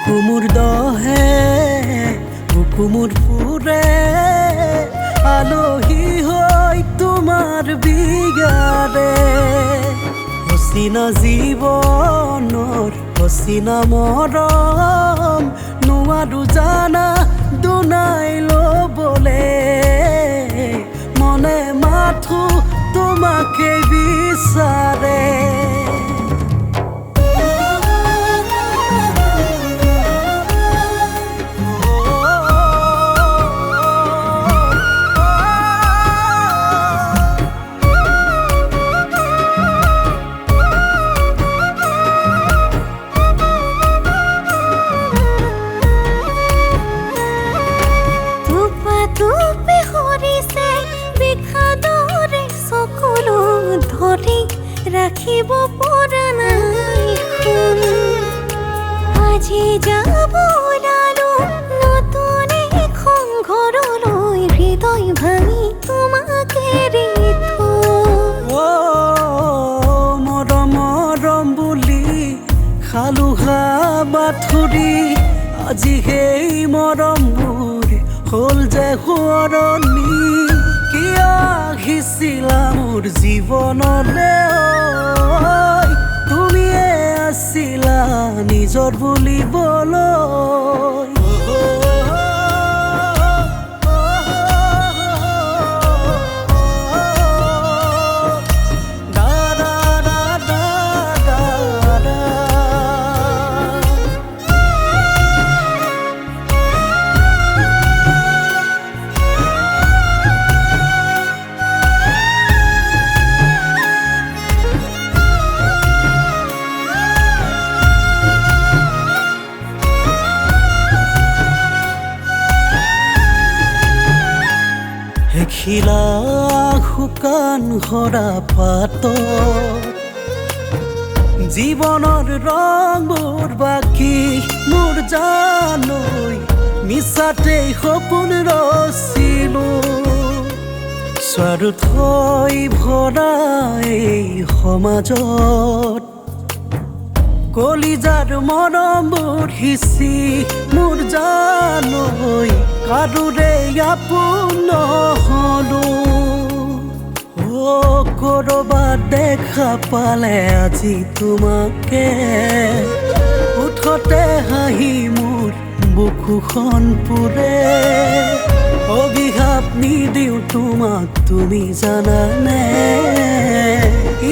বুকুমুৰ দহে বুকুমুৰ ফুৰে আলহী হৈ তোমাৰ বিগাৰে অচিনা জীৱনৰ অচিনা মৰম নোৱাৰো জানা দুনাই ল'বলে মনে মাথো তোমাকে বিচাৰে ৰাখিব পৰা নাই আজি যাব ওলালো নতুন এখন ঘৰলৈ হৃদয় ভাঙি তোমাকে এৰি মৰম মৰম বুলি খালো বাথুৰি আজি সেই মৰমবোৰ হ'ল যে শুৱৰণি কিয় আহিছিলা মোৰ জীৱনলে তুমিয়ে আছিলা নিজৰ বুলিবলৈ দেখিলা শুকান হৰা পাত জীৱনৰ ৰংবোৰ বাকী মোৰ জানৈ মিছাতেই সপোন ৰচিলো স্বাৰ্থই ভৰা এই সমাজত কলিজাৰ মৰমবোৰ সিঁচি মোৰ জানৈ কাৰোৰে আপোন নহলো কৰবাত দেখা পালে আজি তোমাকে উঠতে হাঁহি মোৰ বুকুখন পুৰে অভিশাপ নিদিওঁ তোমাক তুমি জানানে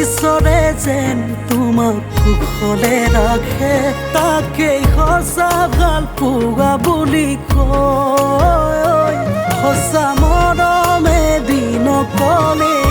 ঈশ্বৰে যেন তোমাক কুশলে ৰাখে তাকেই সঁচা ভাল পোৱা বুলি কয় সঁচা মৰমে দিন কলেই